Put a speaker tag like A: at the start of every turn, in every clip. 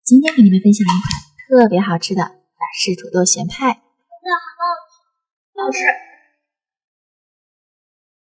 A: 今天给你们分享一款特别好吃的法式土豆咸派。
B: 好吃。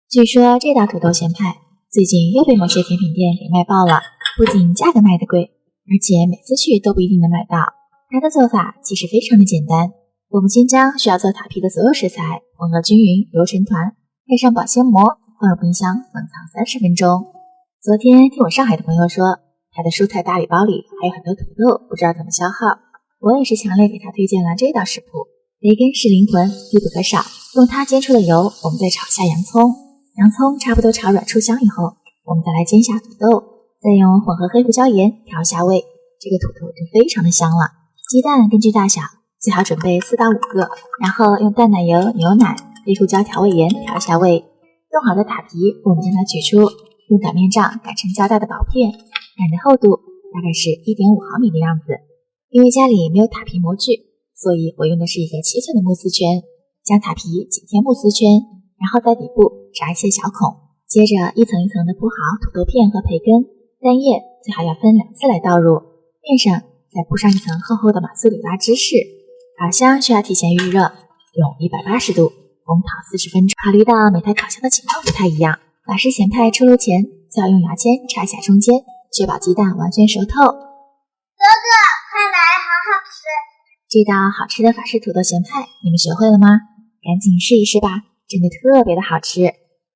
A: 据说这道土豆咸派最近又被某些甜品店给卖爆了，不仅价格卖得贵，而且每次去都不一定能买到。它的做法其实非常的简单，我们先将需要做塔皮的所有食材混合均匀，揉成团，配上保鲜膜，放入冰箱冷藏30分钟。昨天听我上海的朋友说，他的蔬菜大礼包里还有很多土豆，不知道怎么消耗。我也是强烈给他推荐了这道食谱，培根是灵魂，必不可少。用它煎出的油，我们再炒下洋葱，洋葱差不多炒软出香以后，我们再来煎下土豆，再用混合黑胡椒盐调下味，这个土豆就非常的香了。鸡蛋根据大小，最好准备4到5个，然后用淡奶油、牛奶、黑胡椒调味盐调一下味。冻好的塔皮，我们将它取出，用擀面杖擀成较大的薄片，擀的厚度大概是1.5毫米的样子。因为家里没有塔皮模具，所以我用的是一个7寸的慕斯圈，将塔皮紧贴慕斯圈，然后在底部扎一些小孔，接着一层一层的铺好土豆片和培根，蛋液最好要分2次来倒入，面上再铺上一层厚厚的马苏里拉芝士。烤箱需要提前预热，用180度烘烤40分钟。考虑到每台烤箱的情况不太一样，法式咸派出炉前最好用牙签插一下中间，确保鸡蛋完全熟透。
B: 哥哥，快来，好好吃！
A: 这道好吃的法式土豆咸派，你们学会了吗？赶紧试一试吧，真的特别的好吃。